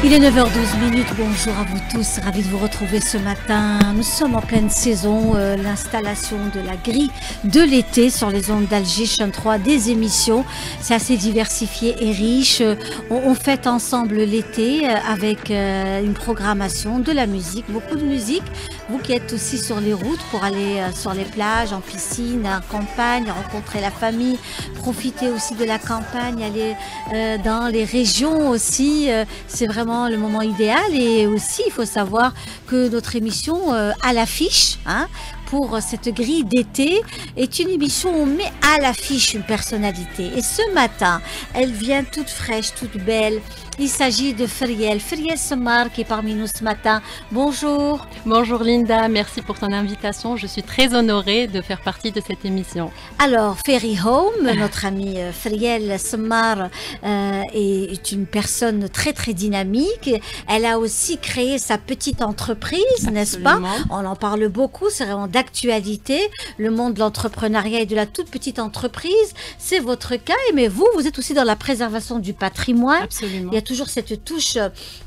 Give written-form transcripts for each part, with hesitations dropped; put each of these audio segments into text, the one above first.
Il est 9h12, bonjour à vous tous, ravi de vous retrouver ce matin. Nous sommes en pleine saison, l'installation de la grille de l'été sur les ondes d'Alger, chaîne 3, des émissions. C'est assez diversifié et riche. On fête ensemble l'été avec une programmation, de la musique, beaucoup de musique. Vous qui êtes aussi sur les routes pour aller sur les plages, en piscine, en campagne, rencontrer la famille, profiter aussi de la campagne, aller dans les régions aussi, c'est vraiment le moment idéal. Et aussi il faut savoir que notre émission à l'affiche pour cette grille d'été est une émission où on met à l'affiche une personnalité. Et ce matin, elle vient toute fraîche, toute belle. Il s'agit de Feriel Semmar qui est parmi nous ce matin. Bonjour. Bonjour Linda, merci pour ton invitation. Je suis très honorée de faire partie de cette émission. Alors, Ferry Home, notre amie Feriel Semmar est une personne très très dynamique. Elle a aussi créé sa petite entreprise, n'est-ce pas? On en parle beaucoup, c'est vraiment d'actualité. Le monde de l'entrepreneuriat et de la toute petite entreprise, c'est votre cas. Mais vous êtes aussi dans la préservation du patrimoine. Absolument. Il y a toujours cette touche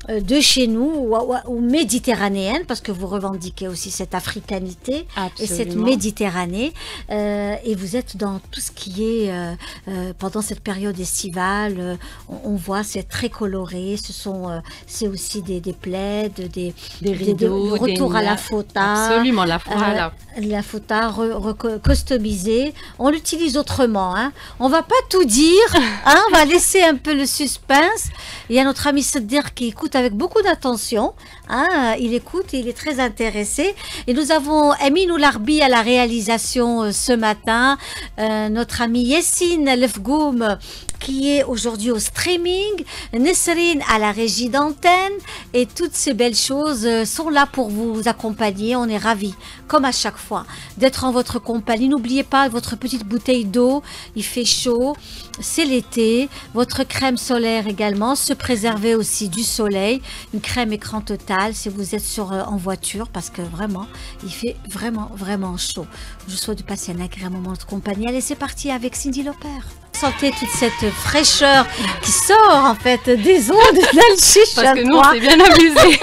de chez nous ou méditerranéenne, parce que vous revendiquez aussi cette africanité. Absolument. Et cette Méditerranée. Et vous êtes dans tout ce qui est, pendant cette période estivale, on voit, c'est très coloré. C'est aussi des plaids, des rideaux, le retour à la fota. Absolument, la fota. La fota customisée. On l'utilise autrement. On va pas tout dire. On va laisser un peu le suspense. Il y a notre ami Saddir qui écoute avec beaucoup d'attention. Il écoute et il est très intéressé. Et nous avons Aminou Larbi à la réalisation ce matin. Notre ami Yessine Lefgoum qui est aujourd'hui au streaming. Nesrine à la régie d'antenne. Et toutes ces belles choses sont là pour vous accompagner. On est ravis, comme à chaque fois, d'être en votre compagnie. N'oubliez pas votre petite bouteille d'eau. Il fait chaud. C'est l'été. Votre crème solaire également. Se préserver aussi du soleil. Une crème écran total si vous êtes en voiture, parce que vraiment, il fait vraiment chaud. Je vous souhaite de passer un agréable moment de compagnie. Allez, c'est parti avec Cindy Lauper. Sentez toute cette fraîcheur qui sort en fait des ondes d'Alger. Parce que nous, on s'est bien amusé.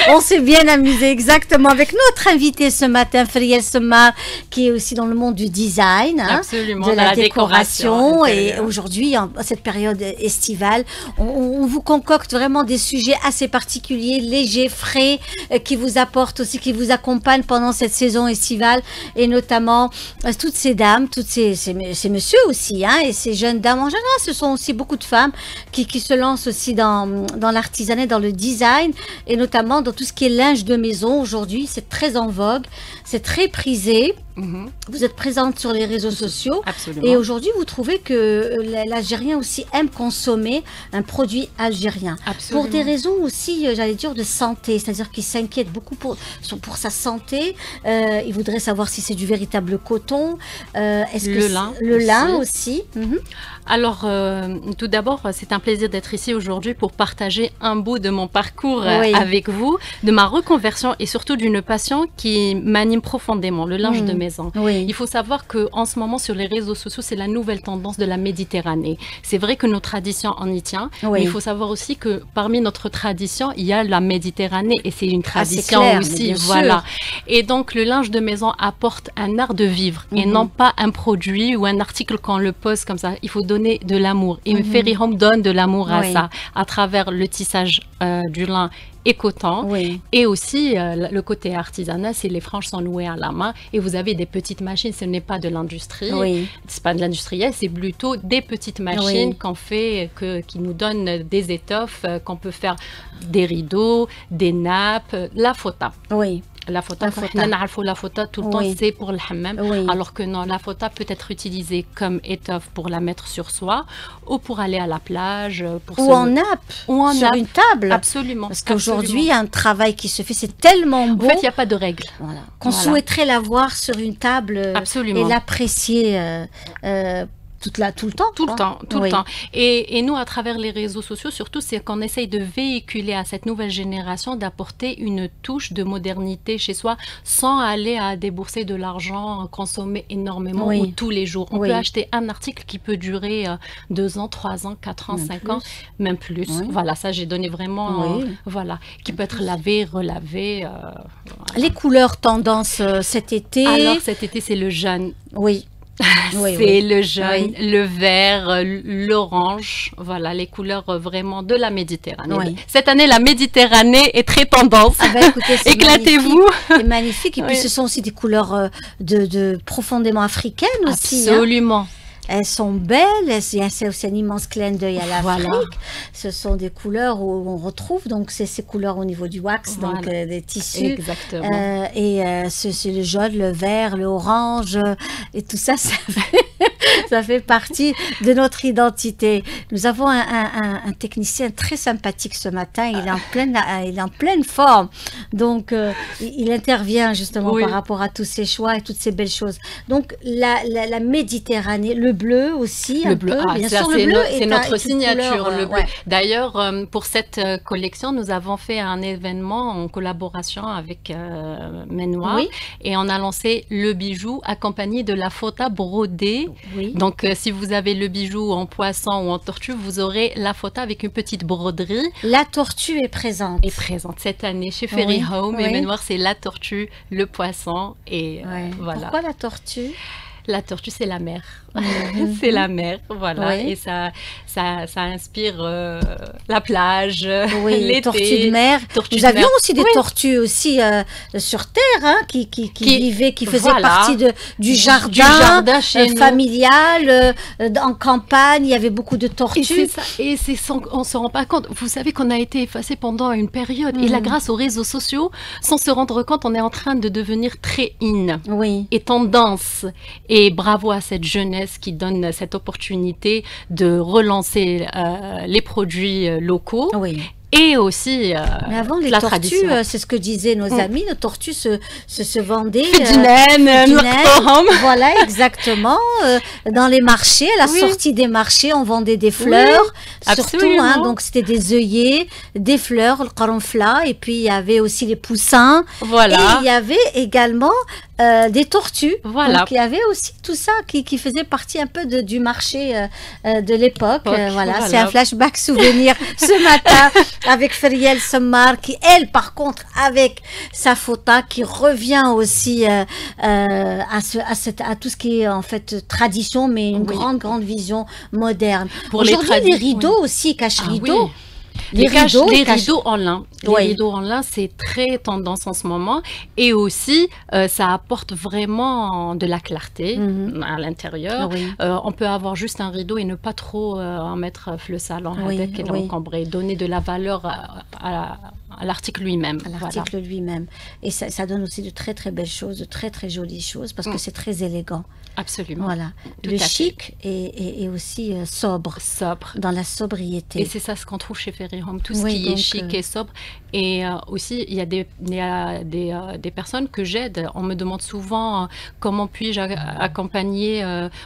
On s'est bien amusé, exactement, avec notre invité ce matin, Feriel Semmar, qui est aussi dans le monde du design, de la décoration. Et aujourd'hui, en cette période estivale, on vous concocte vraiment des sujets assez particuliers, légers, frais, qui vous apportent aussi, qui vous accompagnent pendant cette saison estivale, et notamment toutes ces dames, toutes ces messieurs aussi, et ces jeunes dames en général. Ce sont aussi beaucoup de femmes qui se lancent aussi dans l'artisanat, dans le design, et notamment dans tout ce qui est linge de maison. Aujourd'hui, c'est très en vogue, c'est très prisé. Vous êtes présente sur les réseaux sociaux. Absolument. Et aujourd'hui, vous trouvez que l'Algérien aussi aime consommer un produit algérien. Absolument. Pour des raisons aussi, j'allais dire, de santé. C'est-à-dire qu'il s'inquiète beaucoup pour sa santé. Il voudrait savoir si c'est du véritable coton. Le lin aussi. Alors, tout d'abord, c'est un plaisir d'être ici aujourd'hui pour partager un bout de mon parcours avec vous, de ma reconversion et surtout d'une passion qui m'anime profondément, le linge de maison. Il faut savoir qu'en ce moment, sur les réseaux sociaux, c'est la nouvelle tendance de la Méditerranée. C'est vrai que nos traditions en y tient, mais il faut savoir aussi que parmi notre tradition, il y a la Méditerranée et c'est une tradition clair, aussi. Voilà. Et donc, le linge de maison apporte un art de vivre et non pas un produit ou un article qu'on le pose comme ça. Il faut donner de l'amour. Et Ferry Home donne de l'amour à ça, à travers le tissage du lin et coton. Et aussi, le côté artisanat, c'est les franges sont nouées à la main. Et vous avez des petites machines, ce n'est pas de l'industrie. C'est pas de l'industriel, c'est plutôt des petites machines qu'on fait, qui nous donnent des étoffes, qu'on peut faire des rideaux, des nappes, la fota. La fota, la fota tout le temps, c'est pour le hammam. Alors que non, la fota peut être utilisée comme étoffe pour la mettre sur soi ou pour aller à la plage. En nappe, sur une table. Absolument. Parce qu'aujourd'hui, il y a un travail qui se fait, c'est tellement beau. En fait, il n'y a pas de règle. Qu'on souhaiterait l'avoir sur une table et l'apprécier tout le temps. Tout le temps, tout le temps. Et nous, à travers les réseaux sociaux, surtout, c'est qu'on essaye de véhiculer à cette nouvelle génération d'apporter une touche de modernité chez soi sans aller à débourser de l'argent, consommer énormément ou tous les jours. On peut acheter un article qui peut durer 2 ans, 3 ans, 4 ans, 5 ans, même plus. Voilà, ça, j'ai donné vraiment, voilà, qui peut être lavé, relavé. Les couleurs tendance cet été. Alors, cet été, c'est le jaune. Oui. C'est le jaune, le vert, l'orange, voilà, les couleurs vraiment de la Méditerranée. Cette année, la Méditerranée est très tendance. Éclatez-vous. C'est magnifique. Et puis, ce sont aussi des couleurs profondément africaines aussi. Absolument. Elles sont belles, c'est aussi un immense clin d'œil à l'Afrique. Voilà. Ce sont des couleurs où on retrouve donc ces couleurs au niveau du wax, donc des tissus. Exactement. C'est le jaune, le vert, le orange et tout ça, ça fait partie de notre identité. Nous avons un technicien très sympathique ce matin. Il est en pleine forme. Donc, il intervient justement par rapport à tous ces choix et toutes ces belles choses. Donc, la Méditerranée, le bleu aussi. Le bleu, bien sûr, le bleu c'est notre signature. Le bleu. D'ailleurs, pour cette collection, nous avons fait un événement en collaboration avec Menoir et on a lancé le bijou accompagné de la fota brodée. Donc, si vous avez le bijou en poisson ou en tortue, vous aurez la fota avec une petite broderie. La tortue est présente. Est présente cette année chez Ferry Home. Et Menoir, c'est la tortue, le poisson et voilà. Pourquoi la tortue? La tortue, c'est la mer. C'est la mer, voilà. Et ça inspire la plage, les tortues de mer. Nous avions aussi des tortues aussi sur Terre, qui vivaient, qui faisaient partie du jardin familial, en campagne. Il y avait beaucoup de tortues. Et on ne se rend pas compte. Vous savez qu'on a été effacé pendant une période. Et là, grâce aux réseaux sociaux, sans se rendre compte, on est en train de devenir très in et tendance. Et bravo à cette jeunesse qui donne cette opportunité de relancer les produits locaux. Et aussi mais avant les tortues, c'est ce que disaient nos amis, nos tortues se vendaient voilà, exactement, dans les marchés, à la sortie des marchés, on vendait des fleurs, surtout, donc c'était des œillets, des fleurs, le qaranfla, et puis il y avait aussi les poussins, et il y avait également des tortues, donc il y avait aussi tout ça qui faisait partie un peu du marché de l'époque, voilà, c'est un flashback souvenir ce matin, avec Feriel Semmar qui, elle, par contre, avec sa fota, qui revient aussi à tout ce qui est en fait tradition, mais une grande vision moderne. Aujourd'hui, les rideaux aussi, cache-rideaux. Les rideaux en lin. Les rideaux en lin, c'est très tendance en ce moment. Et aussi, ça apporte vraiment de la clarté à l'intérieur. On peut avoir juste un rideau et ne pas trop en mettre le salon avec et l'encombrer. Donner de la valeur à l'article lui-même. À l'article lui-même. Et ça donne aussi de très très belles choses, de très très jolies choses, parce que c'est très élégant. Absolument. Voilà. Le chic est aussi sobre. Dans la sobriété. Et c'est ça ce qu'on trouve chez Ferry Home, tout ce qui est chic et sobre. Et aussi, il y a des personnes que j'aide. On me demande souvent comment puis-je accompagner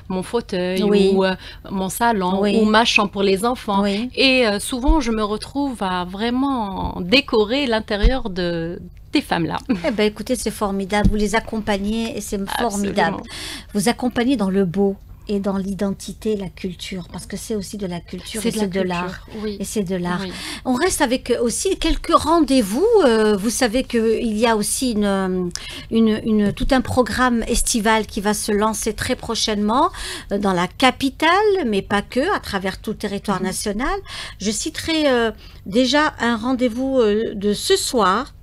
mon fauteuil ou mon salon ou ma chambre pour les enfants. Et souvent, je me retrouve à vraiment décorer l'intérieur de ces femmes-là. Eh bien, écoutez, c'est formidable. Vous les accompagnez et c'est formidable. Vous accompagnez dans le beau et dans l'identité, la culture, parce que c'est aussi de la culture et c'est de l'art. Et c'est de l'art. On reste avec aussi quelques rendez-vous. Vous savez qu'il y a aussi tout un programme estival qui va se lancer très prochainement dans la capitale, mais pas que, à travers tout le territoire national. Je citerai déjà un rendez-vous de ce soir,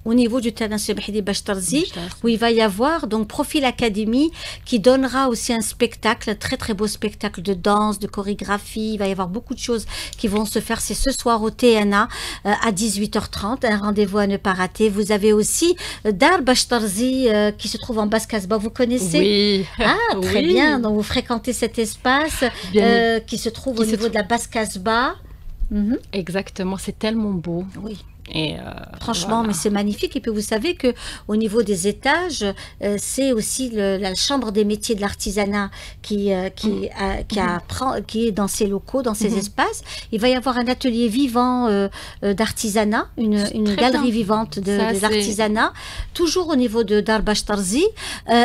au niveau du Tana Sebhidi Bachtarzi, où il va y avoir donc Profil Academy qui donnera aussi un spectacle, très très beau spectacle de danse, de chorégraphie. Il va y avoir beaucoup de choses qui vont se faire. C'est ce soir au TNA à 18h30, un rendez-vous à ne pas rater. Vous avez aussi Dar Bachtarzi qui se trouve en Basse-Casbah. Vous connaissez? Oui. Ah, très bien. Donc vous fréquentez cet espace qui se trouve au niveau de la Basse-Casbah. Exactement, c'est tellement beau. Oui. Et franchement, mais c'est magnifique. Et puis vous savez que au niveau des étages, c'est aussi la chambre des métiers de l'artisanat qui est dans ces locaux, dans ces espaces. Il va y avoir un atelier vivant d'artisanat, une galerie vivante de l'artisanat, toujours au niveau de Darbash Tarzi.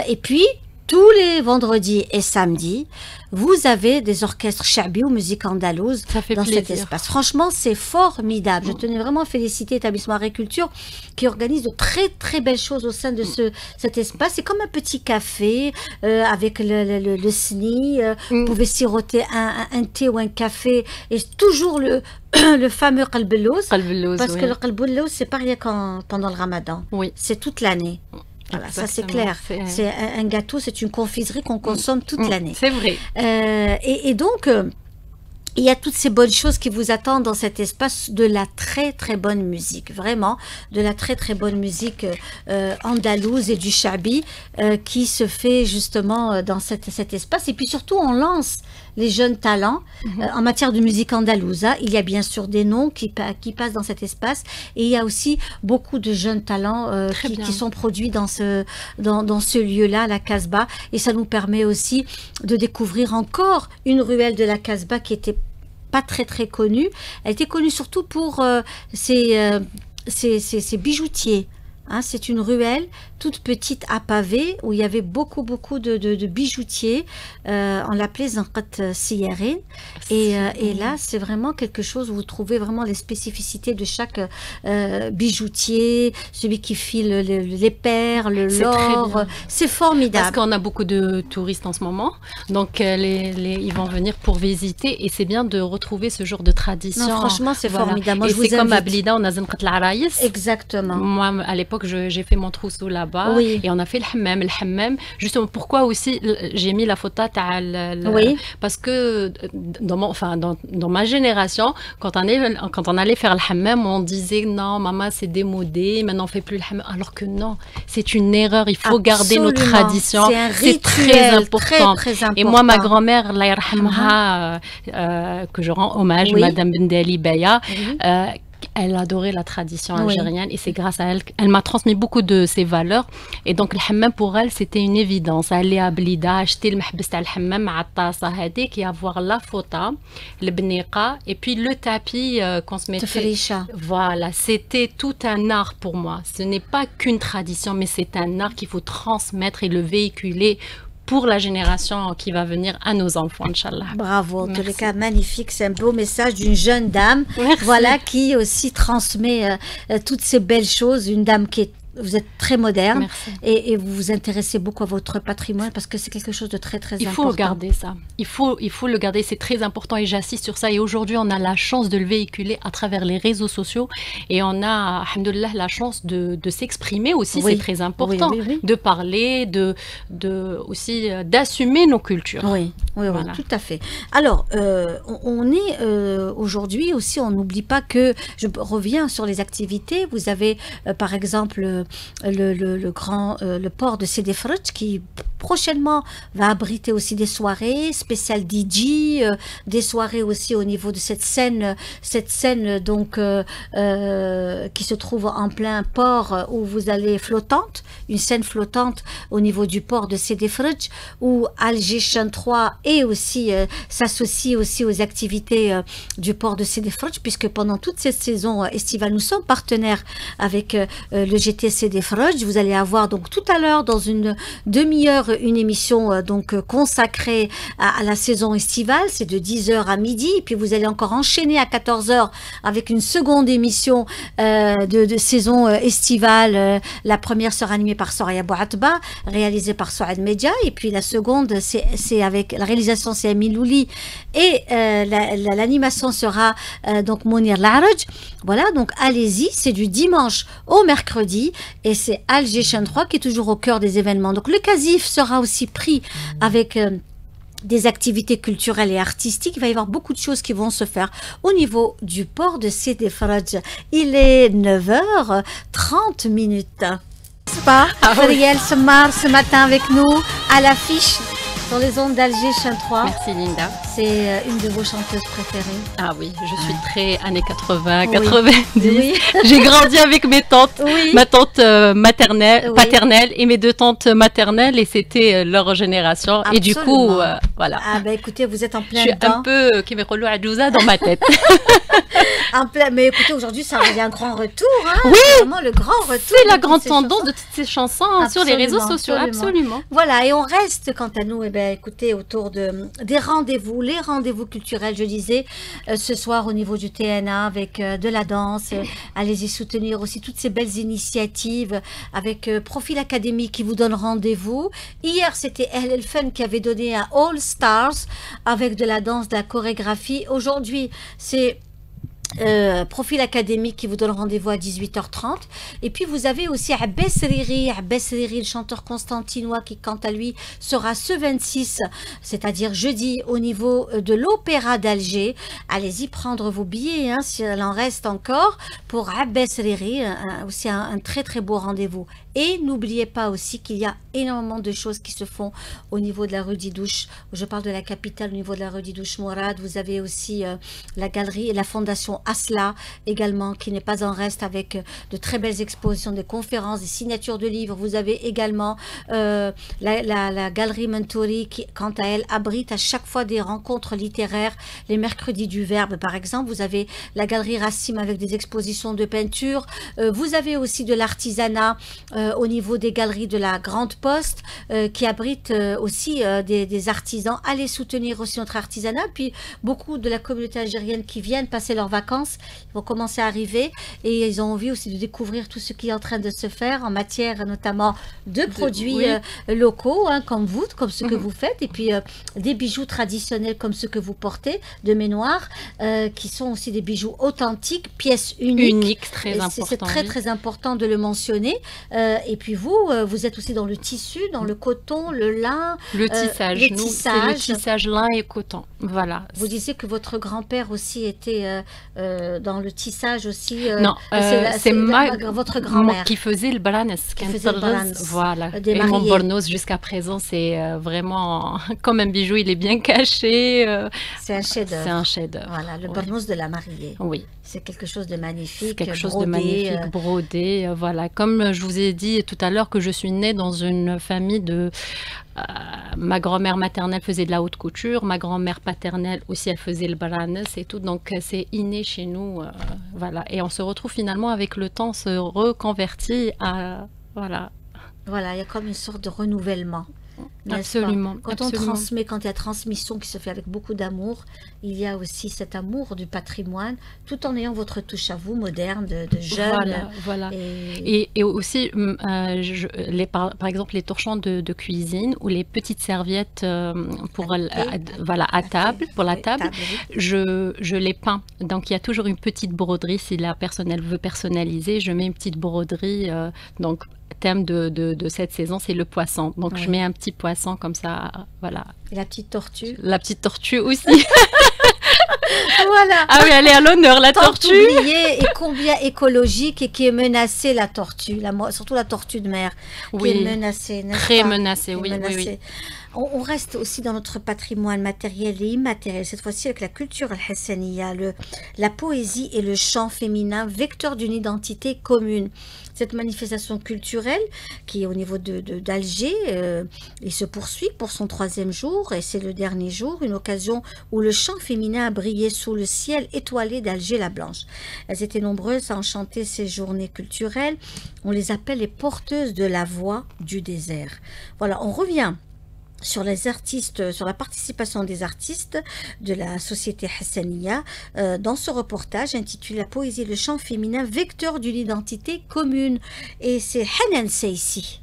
Et puis tous les vendredis et samedis, vous avez des orchestres chabi ou musique andalouse dans cet espace. Franchement, c'est formidable. Je tenais vraiment à féliciter l'établissement Agriculture qui organise de très très belles choses au sein de cet espace. C'est comme un petit café avec le sni. Vous pouvez siroter un thé ou un café et toujours le fameux qalbellouz. Parce que le qalbellouz, c'est pas rien pendant le ramadan. Oui. C'est toute l'année. Voilà, ça c'est clair. C'est un gâteau, c'est une confiserie qu'on consomme toute l'année. C'est vrai. Et donc, il y a toutes ces bonnes choses qui vous attendent dans cet espace, de la très très bonne musique, vraiment, de la très très bonne musique andalouse et du chabi qui se fait justement dans cet espace. Et puis surtout, on lance les jeunes talents en matière de musique andalouse. Il y a bien sûr des noms qui passent dans cet espace et il y a aussi beaucoup de jeunes talents qui sont produits dans ce lieu-là, la Casbah, et ça nous permet aussi de découvrir encore une ruelle de la Casbah qui était pas très très connue. Elle était connue surtout pour ses bijoutiers. C'est une ruelle toute petite à pavé où il y avait beaucoup de bijoutiers. On l'appelait Zanqat Siyarin. Et là, c'est vraiment quelque chose où vous trouvez vraiment les spécificités de chaque bijoutier, celui qui file les perles, l'or. C'est formidable. Parce qu'on a beaucoup de touristes en ce moment. Donc, ils vont venir pour visiter. Et c'est bien de retrouver ce genre de tradition. Non, franchement, c'est formidable. Moi, et c'est comme à Blida, on a Zanqat l'Araïs. Exactement. Moi, à l'époque, j'ai fait mon trousseau là-bas et on a fait le hammam. Justement, pourquoi aussi j'ai mis la photo parce que dans ma génération, quand on allait faire le hammam, on disait non, maman, c'est démodé, maintenant on fait plus le hammam. Alors que non, c'est une erreur. Il faut garder nos traditions. C'est très important. Et moi, ma grand-mère, Allah yarhamha, que je rends hommage, Madame Bendali Baya, elle adorait la tradition algérienne et c'est grâce à elle qu'elle m'a transmis beaucoup de ses valeurs. Et donc, le hammam pour elle, c'était une évidence. Aller à Blida, acheter le mahbes à l'hammam, à Tassa Hadik, et avoir la fota, le bniqa, et puis le tapis qu'on se mettait. Voilà, c'était tout un art pour moi. Ce n'est pas qu'une tradition, mais c'est un art qu'il faut transmettre et le véhiculer pour la génération qui va venir à nos enfants, Inch'Allah. Bravo, en tous les cas, magnifique. C'est un beau message d'une jeune dame, voilà, qui aussi transmet toutes ces belles choses. Une dame qui est vous êtes très moderne et vous vous intéressez beaucoup à votre patrimoine parce que c'est quelque chose de très très important. Il faut garder ça. Il faut le garder, c'est très important et j'insiste sur ça. Et aujourd'hui, on a la chance de le véhiculer à travers les réseaux sociaux et on a, alhamdoulilah, la chance de s'exprimer aussi. C'est très important de parler, aussi d'assumer nos cultures. Oui, voilà. Tout à fait. Alors, on est aujourd'hui aussi, on n'oublie pas que, je reviens sur les activités, vous avez par exemple le port de Sidi Frej qui prochainement va abriter aussi des soirées spéciales DJ, des soirées aussi au niveau de cette scène donc qui se trouve en plein port où vous allez flottante, une scène flottante au niveau du port de Sidi Frej où Alger 3 et aussi s'associe aussi aux activités du port de Sidi Frej puisque pendant toute cette saison estivale nous sommes partenaires avec le GT Sidi Frej. Vous allez avoir donc tout à l'heure dans une demi-heure une émission donc consacrée à la saison estivale, c'est de 10h à midi, et puis vous allez encore enchaîner à 14h avec une seconde émission de saison estivale. La première sera animée par Soraya Bouatba, réalisée par Souad Media, et puis la seconde c'est avec la réalisation c'est Amin Louli et l'animation sera donc Mounir Laraj. Voilà, donc allez-y, c'est du dimanche au mercredi et c'est Alger 3 qui est toujours au cœur des événements. Donc le CASIF sera aussi pris avec des activités culturelles et artistiques. Il va y avoir beaucoup de choses qui vont se faire au niveau du port de Sidi Frej. Il est 9h30. C'est pas Ariel Semar ce matin avec nous à l'affiche sur les ondes d'Alger Chaîne 3. Merci Linda. C'est une de vos chanteuses préférées. Ah oui, je suis très années 80, 90. Oui. J'ai grandi avec mes tantes, ma tante maternelle, paternelle et mes deux tantes maternelles, et c'était leur génération. Absolument. Et du coup, voilà. Ah ben écoutez, vous êtes en plein dedans. Je suis un peu Kimerolo Adjouza dans ma tête. Mais écoutez, aujourd'hui, il y a un grand retour. Hein, oui, vraiment le grand retour. C'est la grande tendance de toutes ces chansons sur les réseaux sociaux, absolument. Voilà, et on reste, quant à nous, écoutez, autour des rendez-vous, les rendez-vous culturels, je disais, ce soir au niveau du TNA, avec de la danse. Allez-y soutenir aussi toutes ces belles initiatives, avec Profil Academy qui vous donne rendez-vous. Hier, c'était El Fun qui avait donné un All Stars, avec de la danse, de la chorégraphie. Aujourd'hui, c'est Profil académique qui vous donne rendez-vous à 18h30. Et puis vous avez aussi Abbas Riri, le chanteur constantinois, qui quant à lui sera ce 26, c'est-à-dire jeudi, au niveau de l'Opéra d'Alger. Allez-y prendre vos billets, hein, si il en reste encore, pour Abbas Riri, aussi un très très beau rendez-vous. Et n'oubliez pas aussi qu'il y a énormément de choses qui se font au niveau de la rue Didouche. Je parle de la capitale, au niveau de la rue Didouche Mourad. Vous avez aussi la galerie et la fondation Asla également, qui n'est pas en reste, avec de très belles expositions, des conférences, des signatures de livres. Vous avez également la galerie Mentori qui, quant à elle, abrite à chaque fois des rencontres littéraires. Les mercredis du Verbe, par exemple. Vous avez la galerie Racine avec des expositions de peinture. Vous avez aussi de l'artisanat au niveau des galeries de la Grande Poste qui abrite aussi des artisans. Allez soutenir aussi notre artisanat. Puis beaucoup de la communauté algérienne qui viennent passer leurs vacances, ils vont commencer à arriver et ils ont envie aussi de découvrir tout ce qui est en train de se faire en matière notamment de produits locaux, hein, comme vous, comme ce que vous faites, et puis des bijoux traditionnels comme ceux que vous portez, de Ménoir, qui sont aussi des bijoux authentiques, pièces uniques. Très important. C'est très très important de le mentionner. Et puis vous êtes aussi dans le tissu, dans le coton, le lin. Le tissage. Nous, c'est le tissage lin et coton. Voilà. Vous disiez que votre grand-père aussi était dans le tissage aussi. Non, c'est votre grand-mère qui faisait le baranes. Voilà. Et mon bornos jusqu'à présent, c'est vraiment comme un bijou. Il est bien caché. C'est un chef-d'œuvre. C'est un chef-d'œuvre. Voilà, le bornos de la mariée. Oui. C'est quelque chose de magnifique. Quelque chose de magnifique, brodé. Voilà. Comme je vous ai dit tout à l'heure que je suis née dans une famille de... ma grand-mère maternelle faisait de la haute couture, ma grand-mère paternelle aussi, elle faisait le baranes et tout, donc c'est inné chez nous, voilà. Et on se retrouve finalement avec le temps, se reconvertit à... Voilà. Voilà, il y a comme une sorte de renouvellement. Absolument. Quand on transmet, quand il y a transmission qui se fait avec beaucoup d'amour, il y a aussi cet amour du patrimoine, tout en ayant votre touche à vous, moderne, de jeune. Voilà. Et aussi, par exemple, les torchons de cuisine ou les petites serviettes pour à table, pour la table, je les peins. Donc, il y a toujours une petite broderie. Si la personne elle veut personnaliser, je mets une petite broderie. Donc, thème de cette saison, c'est le poisson. Donc, je mets un petit poisson comme ça, voilà. Et la petite tortue. La petite tortue aussi. Voilà. Ah oui, elle est à l'honneur, la tortue. Oubliée et combien écologique et qui est menacée, la tortue, surtout la tortue de mer, qui est menacée. Très menacée, oui. On reste aussi dans notre patrimoine matériel et immatériel, cette fois-ci avec la culture al-Hassaniya, la poésie et le chant féminin, vecteur d'une identité commune. Cette manifestation culturelle qui est au niveau d'Alger, il se poursuit pour son 3e jour et c'est le dernier jour, une occasion où le chant féminin a brillé sous le ciel étoilé d'Alger la Blanche. Elles étaient nombreuses à enchanter ces journées culturelles. On les appelle les porteuses de la voix du désert. Voilà, on revient sur les artistes, sur la participation des artistes de la société Hassaniya dans ce reportage intitulé La poésie et le chant féminin, vecteur d'une identité commune. Et c'est Hanan Seissi.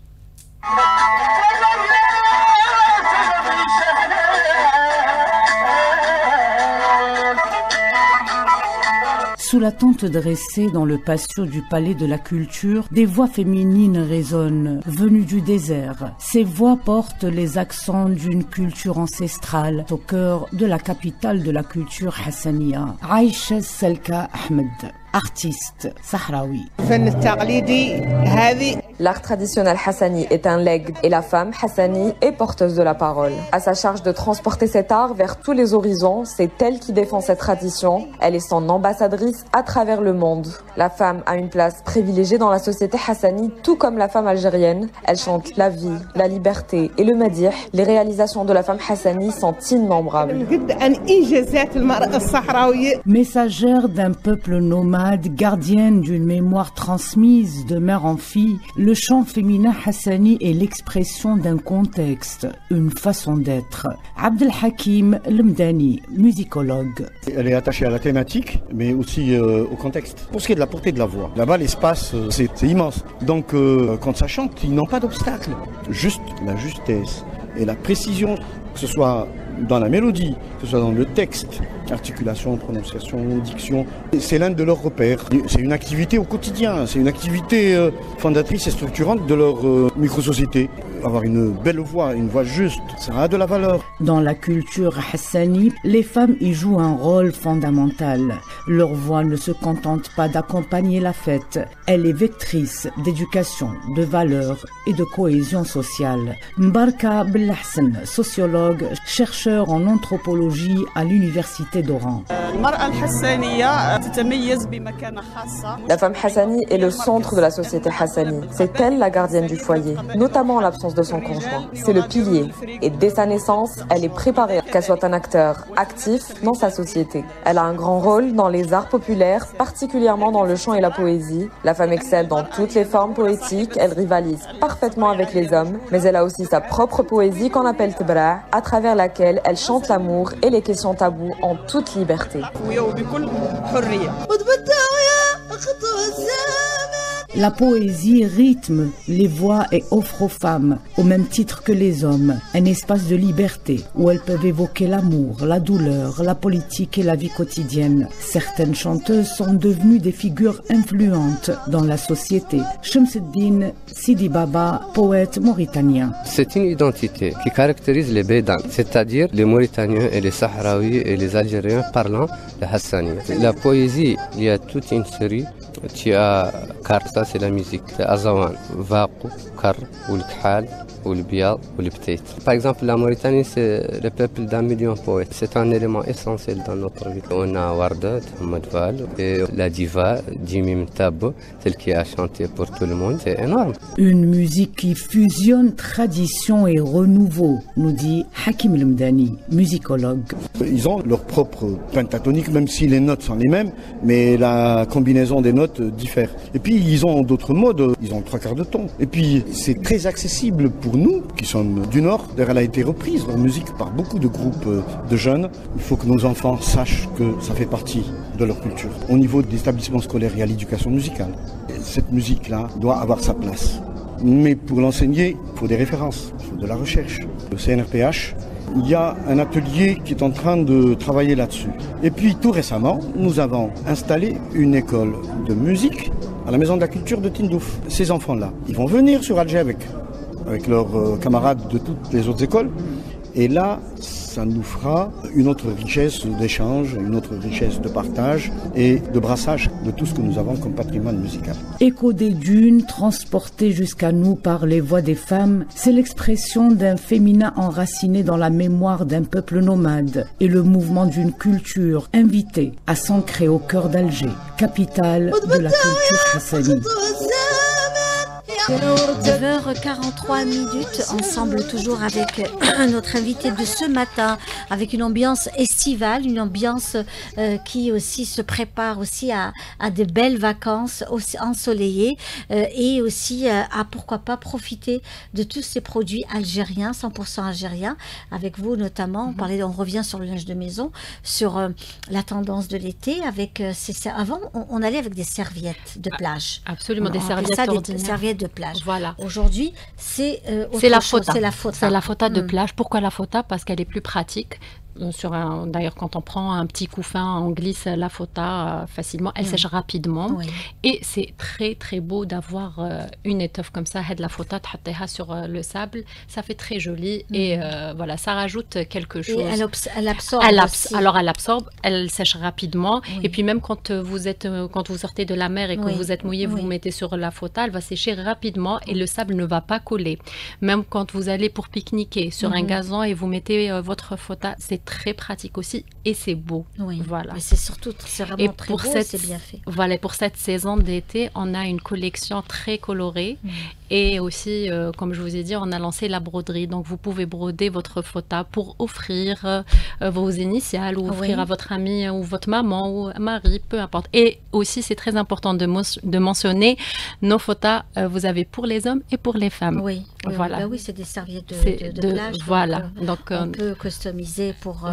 Sous la tente dressée dans le patio du Palais de la Culture, des voix féminines résonnent, venues du désert. Ces voix portent les accents d'une culture ancestrale au cœur de la capitale de la culture hassaniya, Aïcha Selka Ahmed. artiste sahraoui. L'art traditionnel hassani est un legs et la femme hassani est porteuse de la parole. À sa charge de transporter cet art vers tous les horizons, c'est elle qui défend cette tradition. Elle est son ambassadrice à travers le monde. La femme a une place privilégiée dans la société hassani, tout comme la femme algérienne. Elle chante la vie, la liberté et le madih. Les réalisations de la femme hassani sont innombrables. Messagère d'un peuple nomade, gardienne d'une mémoire transmise de mère en fille, le chant féminin hassani est l'expression d'un contexte, une façon d'être. Abdelhakim Lemdani, musicologue. Elle est attachée à la thématique, mais aussi au contexte. Pour ce qui est de la portée de la voix, là-bas l'espace c'est immense. Donc quand ça chante, ils n'ont pas d'obstacle. Juste la justesse et la précision, que ce soit dans la mélodie, que ce soit dans le texte, articulation, prononciation, diction, c'est l'un de leurs repères. C'est une activité au quotidien, c'est une activité fondatrice et structurante de leur micro-société. Avoir une belle voix, une voix juste, ça a de la valeur. Dans la culture hassani, les femmes y jouent un rôle fondamental. Leur voix ne se contente pas d'accompagner la fête, elle est vectrice d'éducation, de valeurs et de cohésion sociale. Mbarka Belhassan, sociologue, chercheur en anthropologie à l'université d'Oran. La femme hassani est le centre de la société hassani. C'est elle la gardienne du foyer, notamment en l'absence de son conjoint. C'est le pilier. Et dès sa naissance, elle est préparée qu'elle soit un acteur actif dans sa société. Elle a un grand rôle dans les arts populaires, particulièrement dans le chant et la poésie. La femme excelle dans toutes les formes poétiques, elle rivalise parfaitement avec les hommes, mais elle a aussi sa propre poésie qu'on appelle tibra, à travers laquelle elle chante l'amour et les questions taboues en toute liberté. La poésie rythme les voix et offre aux femmes, au même titre que les hommes, un espace de liberté où elles peuvent évoquer l'amour, la douleur, la politique et la vie quotidienne. Certaines chanteuses sont devenues des figures influentes dans la société. Shamseddine Sidi Baba, poète mauritanien. C'est une identité qui caractérise les Bédans, c'est-à-dire les Mauritaniens et les Sahraouis et les Algériens parlant le hassani. La poésie, il y a toute une série. Tu as Kar, ça c'est la musique, Azawan, Vaqou, Kar, ou le Khal, ou le Bial, ou le Pteit. Par exemple, la Mauritanie, c'est le peuple d'1 million de poètes. C'est un élément essentiel dans notre vie. On a Warda, Mohamed Val, et la diva, Jimmy Mtabo, celle qui a chanté pour tout le monde. C'est énorme. Une musique qui fusionne tradition et renouveau, nous dit Hakim Lemdani, musicologue. Ils ont leur propre pentatonique, même si les notes sont les mêmes, mais la combinaison des notes diffère. Et puis ils ont d'autres modes, ils ont 3/4 de ton. Et puis c'est très accessible pour nous qui sommes du Nord. D'ailleurs, elle a été reprise, leur musique, par beaucoup de groupes de jeunes. Il faut que nos enfants sachent que ça fait partie de leur culture. Au niveau des établissements scolaires et à l'éducation musicale, cette musique-là doit avoir sa place. Mais pour l'enseigner, il faut des références, il faut de la recherche. Le CNRPH, il y a un atelier qui est en train de travailler là-dessus. Et puis tout récemment, nous avons installé une école de musique à la Maison de la Culture de Tindouf. Ces enfants-là, ils vont venir sur Alger avec leurs camarades de toutes les autres écoles. Et là, ça nous fera une autre richesse d'échange, une autre richesse de partage et de brassage de tout ce que nous avons comme patrimoine musical. Écho des dunes, transporté jusqu'à nous par les voix des femmes, c'est l'expression d'un féminin enraciné dans la mémoire d'un peuple nomade et le mouvement d'une culture invitée à s'ancrer au cœur d'Alger, capitale de la culture hassani. 9h43, ensemble toujours avec notre invité de ce matin, avec une ambiance estivale, une ambiance qui aussi se prépare aussi à de belles vacances ensoleillées et aussi à pourquoi pas profiter de tous ces produits algériens, 100% algériens, avec vous notamment. On revient sur le linge de maison, sur la tendance de l'été. Avant, on allait avec des serviettes de plage. Absolument, des serviettes de plage. Voilà. Aujourd'hui, c'est la fota. C'est la fota. C'est la fota de plage. Pourquoi la fota? Parce qu'elle est plus pratique. D'ailleurs, quand on prend un petit couffin, on glisse la fota facilement, elle sèche rapidement. Oui. Et c'est très très beau d'avoir une étoffe comme ça, la fota sur le sable, ça fait très joli et voilà, ça rajoute quelque chose. Et elle absorbe. Alors elle absorbe, elle sèche rapidement et puis même quand vous sortez de la mer et que vous êtes mouillé, vous mettez sur la fota, elle va sécher rapidement et le sable ne va pas coller. Même quand vous allez pour pique-niquer sur un gazon et vous mettez votre fota, c'est très pratique aussi et c'est beau. Oui. Voilà. Mais c'est vraiment très beau, c'est bien fait. Voilà, pour cette saison d'été, on a une collection très colorée et aussi, comme je vous ai dit, on a lancé la broderie. Donc vous pouvez broder votre fota pour offrir vos initiales ou offrir à votre ami ou votre maman ou mari, peu importe. Et aussi, c'est très important de mentionner nos fotas, vous avez pour les hommes et pour les femmes. Oui, voilà. Oui, c'est des serviettes de plage. Voilà. Donc, on peut customiser pour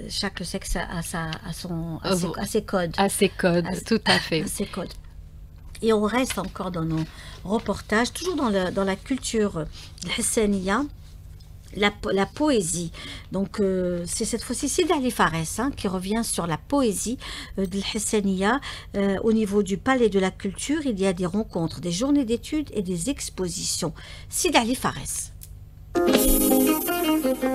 chaque sexe à ses codes. À ses codes, tout à fait. À ses codes. Et on reste encore dans nos reportages, toujours dans la culture hassaniya, la poésie. Donc, c'est cette fois-ci Sidi Ali Fares qui revient sur la poésie de l'Hassaniya. Au niveau du Palais de la Culture, il y a des rencontres, des journées d'études et des expositions. Sidi Ali Fares.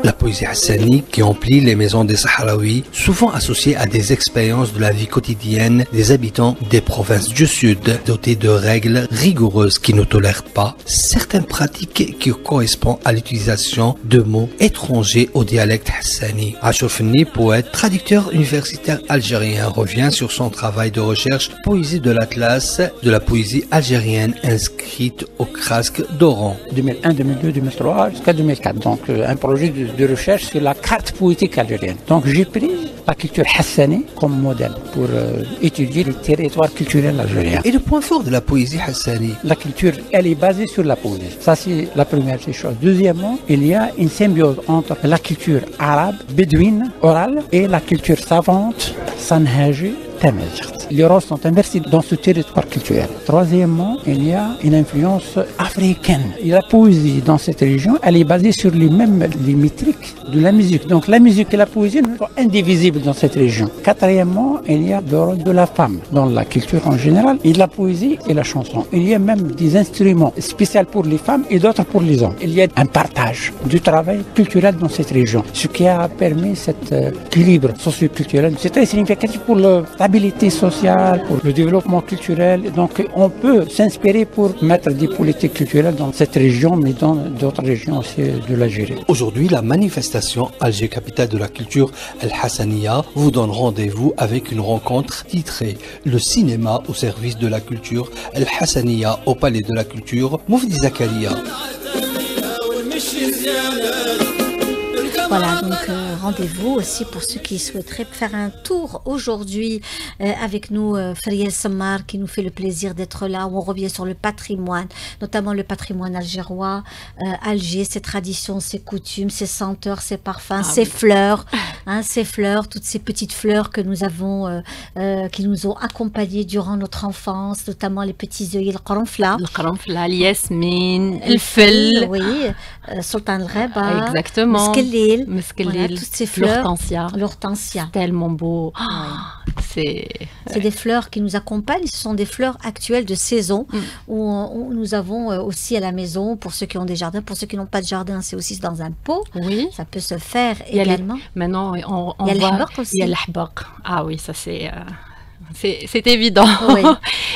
La poésie hassani qui emplit les maisons des Sahraouis, souvent associée à des expériences de la vie quotidienne des habitants des provinces du Sud, dotées de règles rigoureuses qui ne tolèrent pas certaines pratiques qui correspondent à l'utilisation de mots étrangers au dialecte hassani. Achour Fenni, poète, traducteur universitaire algérien, revient sur son travail de recherche poésie de l'Atlas de la poésie algérienne inscrite au Crasque d'Oran. 2001, 2002, 2003 jusqu'à 2004. Donc un projet de recherche sur la carte poétique algérienne. Donc j'ai pris la culture hassani comme modèle pour étudier les territoires culturels algériens. Et le point fort de la poésie hassani? La culture, elle est basée sur la poésie. Ça c'est la première des choses. Deuxièmement, il y a une symbiose entre la culture arabe, bédouine, orale et la culture savante, sanhaji, tamazight. Les rôles sont inversés dans ce territoire culturel. Troisièmement, il y a une influence africaine. Et la poésie dans cette région, elle est basée sur les métriques de la musique. Donc la musique et la poésie sont indivisibles dans cette région. Quatrièmement, il y a le rôle de la femme dans la culture en général, et la poésie et la chanson. Il y a même des instruments spéciaux pour les femmes et d'autres pour les hommes. Il y a un partage du travail culturel dans cette région, ce qui a permis cet équilibre socio-culturel. C'est très significatif pour la stabilité sociale, pour le développement culturel. Donc on peut s'inspirer pour mettre des politiques culturelles dans cette région, mais dans d'autres régions aussi de l'Algérie. Aujourd'hui, la manifestation Alger, capitale de la culture El-Hassaniya, vous donne rendez-vous avec une rencontre titrée Le cinéma au service de la culture El-Hassaniya au Palais de la Culture, Moufdi Zakaria. Voilà, donc rendez-vous aussi pour ceux qui souhaiteraient faire un tour aujourd'hui avec nous, Friel Samar, qui nous fait le plaisir d'être là, où on revient sur le patrimoine, notamment le patrimoine algérois, Alger, ses traditions, ses coutumes, ses senteurs, ses parfums, ses fleurs, ces fleurs, toutes ces petites fleurs que nous avons, qui nous ont accompagnés durant notre enfance, notamment les petits œillets, le qaranfla. Le qaranfla, l'yasmine, le fil. Oui, Sultan al-Gheba. Exactement. Voilà, toutes ces fleurs. L'hortensia. Tellement beau. C'est des fleurs qui nous accompagnent. Ce sont des fleurs actuelles de saison où nous avons aussi à la maison, pour ceux qui ont des jardins, pour ceux qui n'ont pas de jardin, c'est aussi dans un pot. Oui. Ça peut se faire également. Maintenant, on il y a l'ahbaq aussi. Il y a l'ahbaq. Ah oui, ça c'est évident. Oui.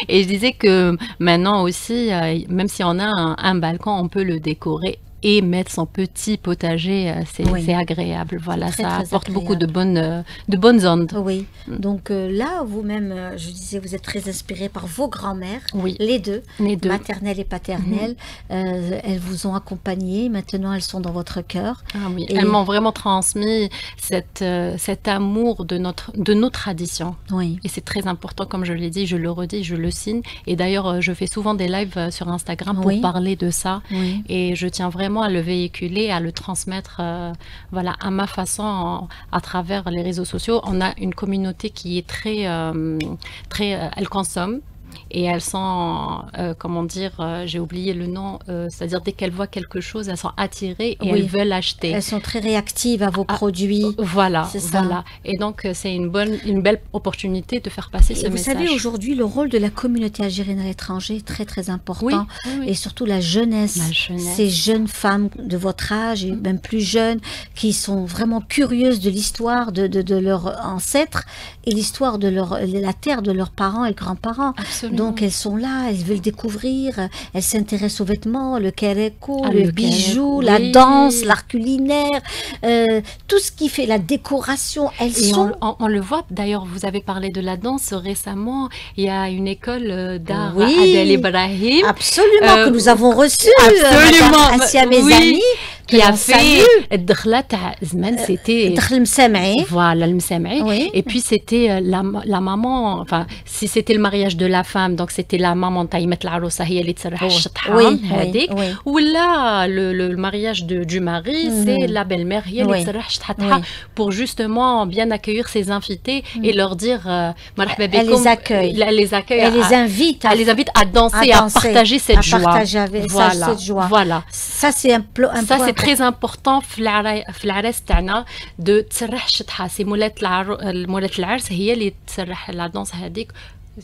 Et je disais que maintenant aussi, même si on a un balcon, on peut le décorer et mettre son petit potager, c'est agréable. Voilà, ça apporte beaucoup de bonnes ondes. Oui. Donc là, vous-même, je disais, vous êtes très inspiré par vos grands-mères, les deux, maternelle et paternelle. Elles vous ont accompagné. Maintenant, elles sont dans votre cœur. Ah oui. Elles m'ont vraiment transmis cet amour de nos traditions. Oui. Et c'est très important, comme je l'ai dit, je le redis, je le signe. Et d'ailleurs, je fais souvent des lives sur Instagram pour parler de ça. Oui. Et je tiens vraiment à le véhiculer, à le transmettre voilà, à ma façon, à travers les réseaux sociaux. On a une communauté qui est très elle consomme. Et elles sont, comment dire, j'ai oublié le nom, c'est-à-dire dès qu'elles voient quelque chose, elles sont attirées et elles veulent acheter. Elles sont très réactives à vos produits. Voilà, voilà. Et donc c'est une belle opportunité de faire passer ce message. Vous savez, aujourd'hui, le rôle de la communauté algérienne à l'étranger est très très important. Et surtout la jeunesse. Ces jeunes femmes de votre âge et même plus jeunes qui sont vraiment curieuses de l'histoire de leurs ancêtres et l'histoire de la terre de leurs parents et grands-parents. Donc elles sont là, elles veulent découvrir, elles s'intéressent aux vêtements, le kéréko, le bijou, la danse, l'art culinaire, tout ce qui fait la décoration. On le voit, d'ailleurs, vous avez parlé de la danse récemment, il y a une école d'art à Adel Ibrahim. Absolument, que nous avons reçu. Absolument. Assia Mezani. Qui a fait c'était voilà le Msam'i. Et puis c'était la maman, enfin si c'était le mariage de la femme, donc c'était la maman taïmet l'arousa هي اللي تسرح الشطحة هذيك, ou là le mariage du mari, c'est la belle-mère هي اللي تسرح شطحتها pour justement bien accueillir ses invités et leur dire مرحبا بكم. Elle les accueille, elle les invite à danser, à partager cette joie. Voilà. Ça c'est un c'est très important في العرس تاعنا de تسرح الشطحة. سي مولات العرس هي اللي تسرح la danse هذيك.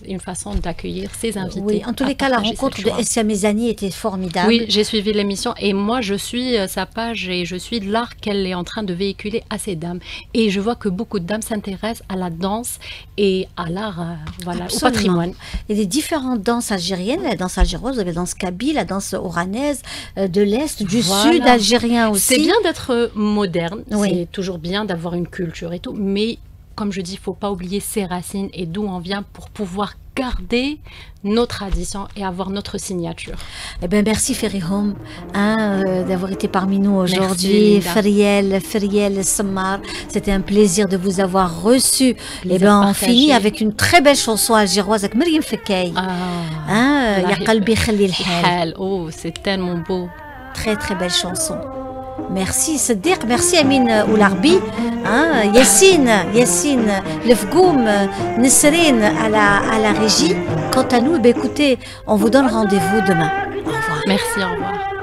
Une façon d'accueillir ses invités. Oui, en tous les cas, la rencontre de Assia Mezani était formidable. Oui, j'ai suivi l'émission et moi, je suis sa page et je suis l'art qu'elle est en train de véhiculer à ces dames. Et je vois que beaucoup de dames s'intéressent à la danse et à l'art, voilà, au patrimoine. Il y a des différentes danses algériennes, la danse algéroise, vous avez la danse kabyle, la danse oranaise, de l'Est, du Sud algérien aussi. C'est bien d'être moderne, c'est toujours bien d'avoir une culture et tout, mais comme je dis, il ne faut pas oublier ses racines et d'où on vient pour pouvoir garder nos traditions et avoir notre signature. Eh bien, merci Ferihoum d'avoir été parmi nous aujourd'hui. Feriel Sammar, c'était un plaisir de vous avoir reçu. Eh bien, on finit avec une très belle chanson algéroise avec Myriam Fekay. Ya qalbi khali al-hal. Oh, c'est tellement beau. Très très belle chanson. Merci Sadiq, merci Amine Oularbi, Yassine, Lefgoum, Nesrine à la régie. Quant à nous, écoutez, on vous donne rendez-vous demain. Au revoir. Merci, au revoir.